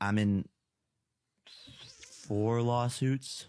I'm in 4 lawsuits.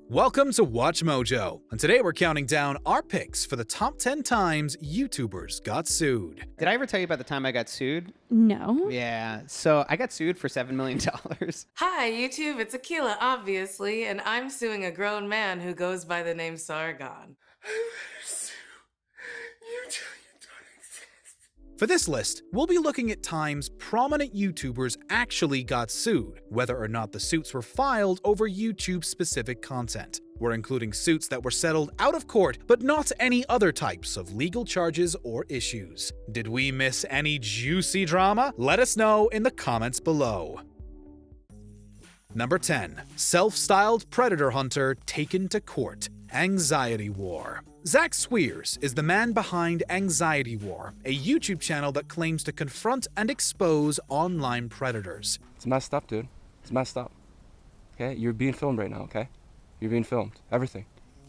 Welcome to Watch Mojo, and today we're counting down our picks for the top 10 times YouTubers got sued. Did I ever tell you about the time I got sued? No. Yeah, so I got sued for $7 million. Hi, YouTube, it's Akila, obviously, and I'm suing a grown man who goes by the name Sargon. For this list, we'll be looking at times prominent YouTubers actually got sued, whether or not the suits were filed over YouTube-specific content. We're including suits that were settled out of court, but not any other types of legal charges or issues. Did we miss any juicy drama? Let us know in the comments below. Number 10. Self-styled predator hunter taken to court. Anxiety War. Zach Swears is the man behind Anxiety War, a YouTube channel that claims to confront and expose online predators. It's messed up, dude. It's messed up. Okay? You're being filmed right now, okay? You're being filmed. Everything.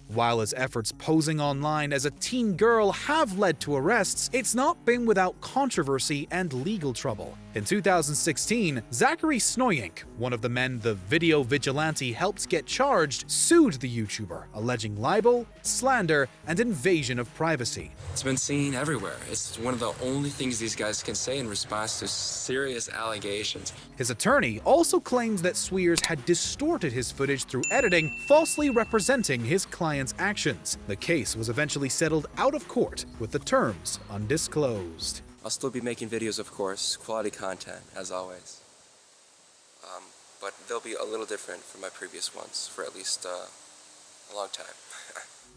While his efforts posing online as a teen girl have led to arrests, it's not been without controversy and legal trouble. In 2016, Zachary Snoyink, one of the men the video vigilante helped get charged, sued the YouTuber, alleging libel, slander, and invasion of privacy. It's been seen everywhere. It's one of the only things these guys can say in response to serious allegations. His attorney also claims that Swears had distorted his footage through editing, falsely representing his client's actions. The case was eventually settled out of court, with the terms undisclosed. I'll still be making videos, of course, quality content, as always. But they'll be a little different from my previous ones for at least a long time.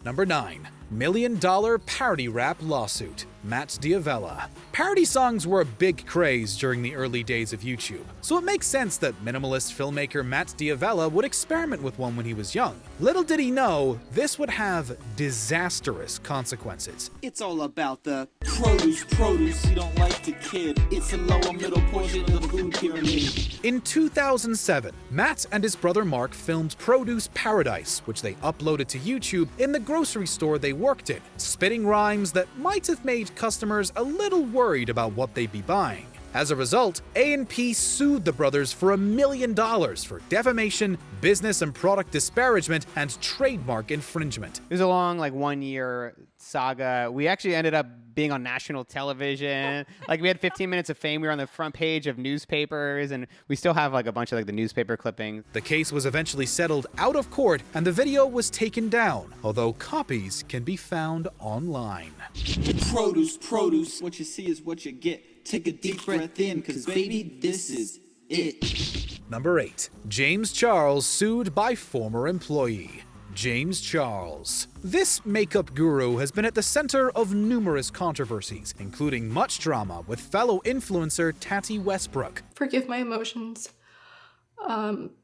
Number 9. $1 Million Parody Rap Lawsuit. Matt D'Avella. Parody songs were a big craze during the early days of YouTube, so it makes sense that minimalist filmmaker Matt D'Avella would experiment with one when he was young. Little did he know, this would have disastrous consequences. It's all about the produce, you don't like the kid. It's a lower middle portion of the food pyramid. In 2007, Matt and his brother Mark filmed Produce Paradise, which they uploaded to YouTube in the grocery store they worked in, spitting rhymes that might have made customers a little worried about what they'd be buying. As a result, A&P sued the brothers for $1 million for defamation, business and product disparagement, and trademark infringement. It was a long, 1-year saga. We actually ended up being on national television. We had 15 minutes of fame. We were on the front page of newspapers, and we still have a bunch of the newspaper clippings. The case was eventually settled out of court, and the video was taken down, although copies can be found online. Produce. What you see is what you get. Take a deep breath in, cause baby, this is it. Number 8. James Charles sued by former employee. James Charles. This makeup guru has been at the center of numerous controversies, including much drama with fellow influencer Tati Westbrook. Forgive my emotions.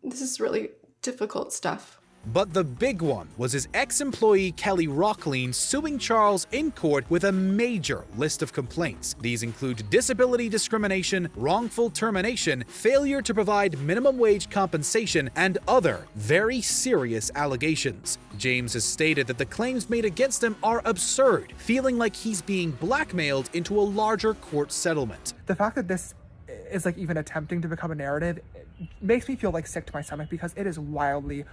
This is really difficult stuff. But the big one was his ex-employee Kelly Rockleen suing Charles in court with a major list of complaints. These include disability discrimination, wrongful termination, failure to provide minimum wage compensation, and other very serious allegations. James has stated that the claims made against him are absurd, feeling like he's being blackmailed into a larger court settlement. The fact that this is even attempting to become a narrative makes me feel sick to my stomach, because it is wildly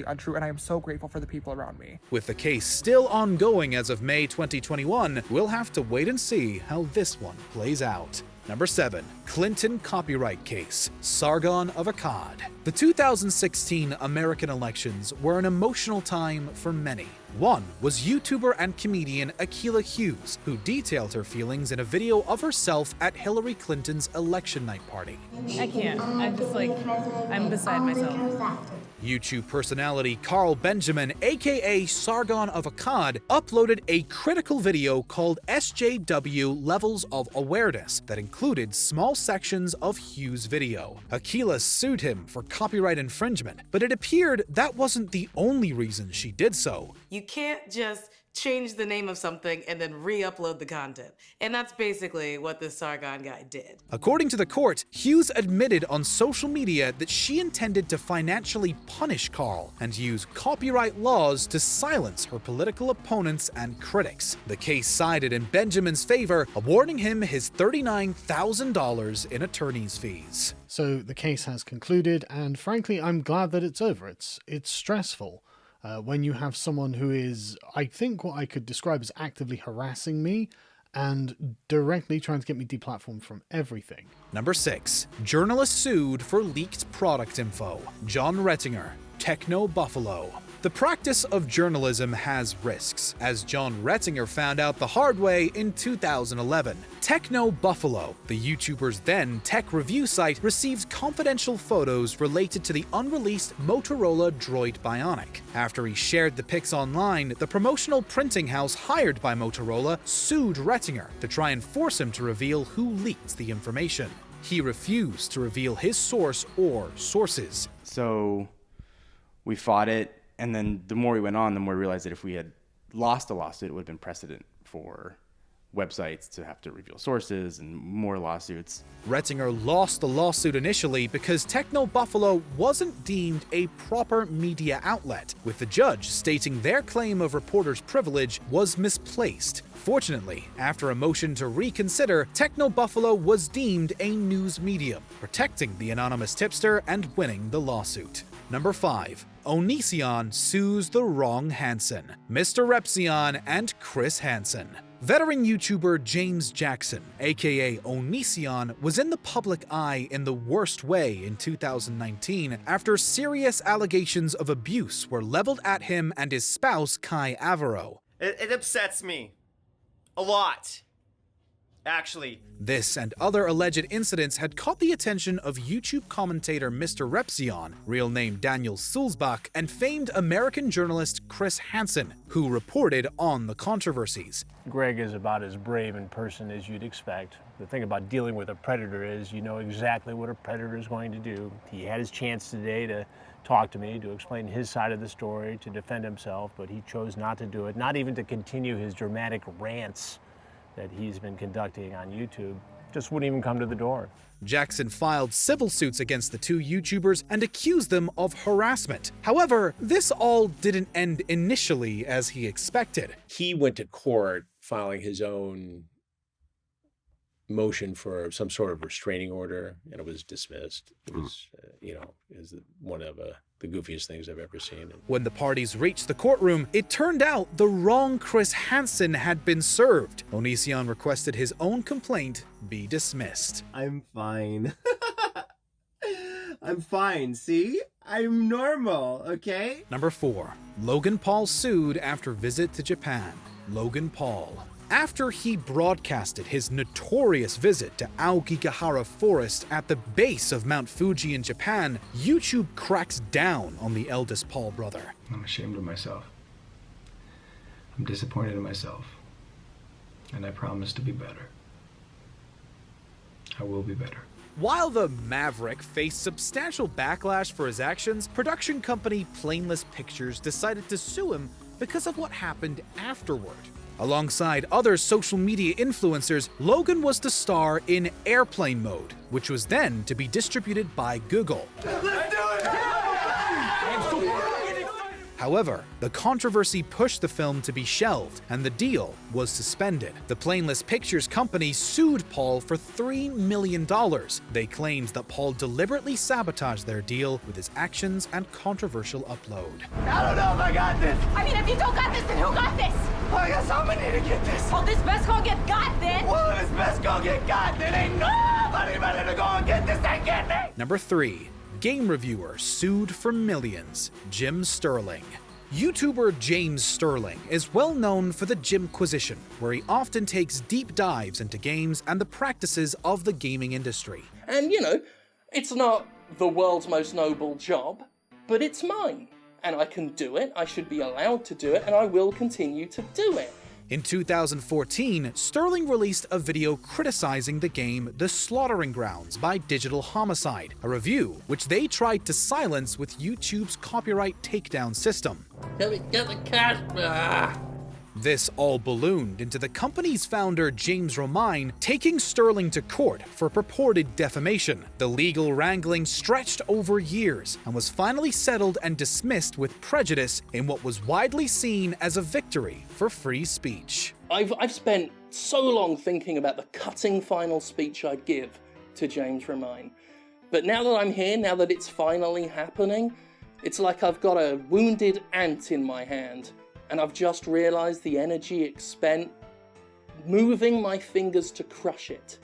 untrue, and I am so grateful for the people around me. With the case still ongoing as of May 2021, we'll have to wait and see how this one plays out. Number 7. Clinton copyright case. Sargon of Akkad. The 2016 American elections were an emotional time for many. One was YouTuber and comedian Akila Hughes, who detailed her feelings in a video of herself at Hillary Clinton's election night party. I can't. I'm just I'm beside myself. YouTube personality Carl Benjamin, aka Sargon of Akkad, uploaded a critical video called SJW Levels of Awareness that included small sections of Hughes' video. Akila sued him for copyright infringement, but it appeared that wasn't the only reason she did so. You can't just change the name of something, and then re-upload the content. And that's basically what this Sargon guy did. According to the court, Hughes admitted on social media that she intended to financially punish Carl and use copyright laws to silence her political opponents and critics. The case sided in Benjamin's favor, awarding him his $39,000 in attorney's fees. So the case has concluded, and frankly, I'm glad that it's over. It's stressful. When you have someone who is, I think, what I could describe as actively harassing me and directly trying to get me deplatformed from everything. Number 6. Journalist sued for leaked product info. John Rettinger, Techno Buffalo. The practice of journalism has risks, as John Rettinger found out the hard way in 2011. Techno Buffalo, the YouTuber's then tech review site, received confidential photos related to the unreleased Motorola Droid Bionic. After he shared the pics online, the promotional printing house hired by Motorola sued Rettinger to try and force him to reveal who leaked the information. He refused to reveal his source or sources. So we fought it. And then the more we went on, the more we realized that if we had lost a lawsuit, it would have been precedent for websites to have to reveal sources and more lawsuits. Rettinger lost the lawsuit initially because Techno Buffalo wasn't deemed a proper media outlet, with the judge stating their claim of reporter's privilege was misplaced. Fortunately, after a motion to reconsider, Techno Buffalo was deemed a news medium, protecting the anonymous tipster and winning the lawsuit. Number 5. ONISION sues the wrong Hansen. MrRepzion and Chris Hansen. Veteran YouTuber James Jackson, aka ONISION, was in the public eye in the worst way in 2019 after serious allegations of abuse were leveled at him and his spouse Kai Avaro. It upsets me. A lot. Actually. This and other alleged incidents had caught the attention of YouTube commentator MrRepzion, real name Daniel Sulzbach, and famed American journalist Chris Hansen, who reported on the controversies. Greg is about as brave in person as you'd expect. The thing about dealing with a predator is you know exactly what a predator is going to do. He had his chance today to talk to me, to explain his side of the story, to defend himself, but he chose not to do it, not even to continue his dramatic rants that he's been conducting on YouTube. Just wouldn't even come to the door. Jackson filed civil suits against the two YouTubers and accused them of harassment. However, this all didn't end initially as he expected. He went to court filing his own motion for some sort of restraining order, and it was dismissed. It was, is one of the goofiest things I've ever seen. When the parties reached the courtroom, it turned out the wrong Chris Hansen had been served. ONISION requested his own complaint be dismissed. I'm fine. I'm fine, see? I'm normal, okay? Number 4. Logan Paul sued after visit to Japan. Logan Paul. After he broadcasted his notorious visit to Aokigahara Forest at the base of Mount Fuji in Japan, YouTube cracks down on the eldest Paul brother. I'm ashamed of myself. I'm disappointed in myself. And I promise to be better. I will be better. While the Maverick faced substantial backlash for his actions, production company Plainless Pictures decided to sue him because of what happened afterward. Alongside other social media influencers, Logan was to star in Airplane Mode, which was then to be distributed by Google. However, the controversy pushed the film to be shelved, and the deal was suspended. The Plainless Pictures company sued Paul for $3 million. They claimed that Paul deliberately sabotaged their deal with his actions and controversial upload. I don't know if I got this. I mean, if you don't got this, then who got this? I guess somebody need to get this. Oh, this best gonna get got then. Well, if it's best gonna get got, then ain't nobody better to go and get this than get me. Number 3. Game reviewer sued for millions. Jim Sterling. YouTuber James Sterling is well known for the Jimquisition, where he often takes deep dives into games and the practices of the gaming industry. And it's not the world's most noble job, but it's mine. And I can do it, I should be allowed to do it, and I will continue to do it. In 2014, Sterling released a video criticizing the game The Slaughtering Grounds by Digital Homicide, a review which they tried to silence with YouTube's copyright takedown system. Get the cash. This all ballooned into the company's founder James Romine taking Sterling to court for purported defamation. The legal wrangling stretched over years and was finally settled and dismissed with prejudice in what was widely seen as a victory for free speech. I've spent so long thinking about the cutting final speech I'd give to James Romine. But now that I'm here, now that it's finally happening, it's like I've got a wounded ant in my hand, and I've just realized the energy it spent moving my fingers to crush it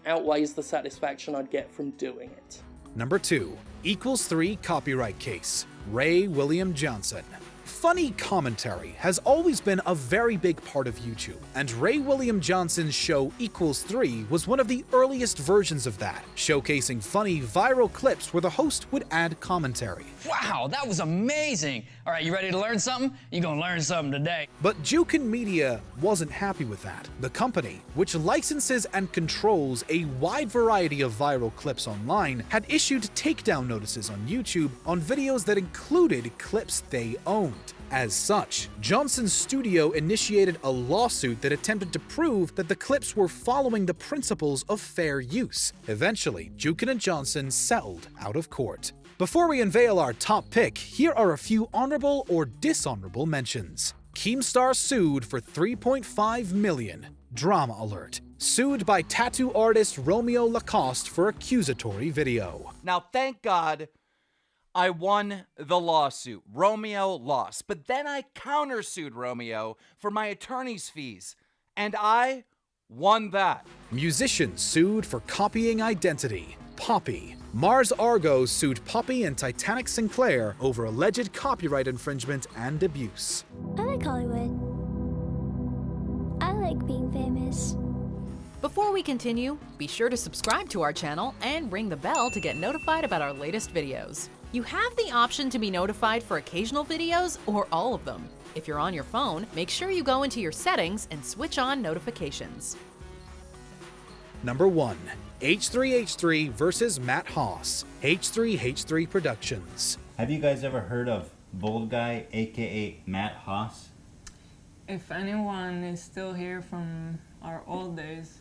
outweighs the satisfaction I'd get from doing it. Number 2, =3 copyright case, Ray William Johnson. Funny commentary has always been a very big part of YouTube, and Ray William Johnson's show =3 was one of the earliest versions of that, showcasing funny viral clips where the host would add commentary. Wow, that was amazing! All right, you ready to learn something? You're gonna learn something today. But Jukin Media wasn't happy with that. The company, which licenses and controls a wide variety of viral clips online, had issued takedown notices on YouTube on videos that included clips they owned. As such, Johnson's studio initiated a lawsuit that attempted to prove that the clips were following the principles of fair use. Eventually, Jukin and Johnson settled out of court. Before we unveil our top pick, here are a few honorable or dishonorable mentions. Keemstar sued for $3.5 million. Drama alert. Sued by tattoo artist Romeo Lacoste for accusatory video. Now, thank God I won the lawsuit. Romeo lost. But then I countersued Romeo for my attorney's fees. And I won that. Musician sued for copying identity. Poppy. Mars Argo sued Poppy and Titanic Sinclair over alleged copyright infringement and abuse. I like Hollywood. I like being famous. Before we continue, be sure to subscribe to our channel and ring the bell to get notified about our latest videos. You have the option to be notified for occasional videos or all of them. If you're on your phone, make sure you go into your settings and switch on notifications. Number 1. H3H3 versus Matt Haas. H3H3 Productions. Have you guys ever heard of Bold Guy, aka Matt Haas? If anyone is still here from our old days,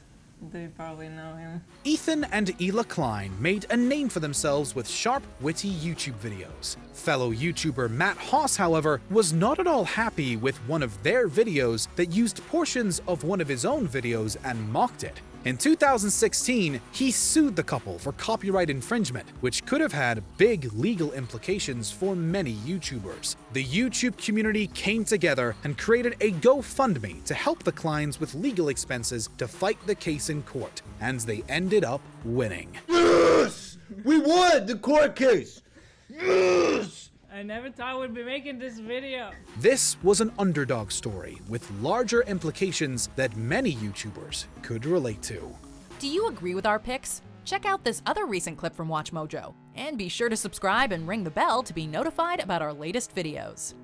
they probably know him. Ethan and Ela Klein made a name for themselves with sharp, witty YouTube videos. Fellow YouTuber Matt Haas, however, was not at all happy with one of their videos that used portions of one of his own videos and mocked it. In 2016, he sued the couple for copyright infringement, which could have had big legal implications for many YouTubers. The YouTube community came together and created a GoFundMe to help the Kleins with legal expenses to fight the case in court, and they ended up winning. Yes! We won the court case! Yes! I never thought we'd be making this video. This was an underdog story with larger implications that many YouTubers could relate to. Do you agree with our picks? Check out this other recent clip from WatchMojo, and be sure to subscribe and ring the bell to be notified about our latest videos.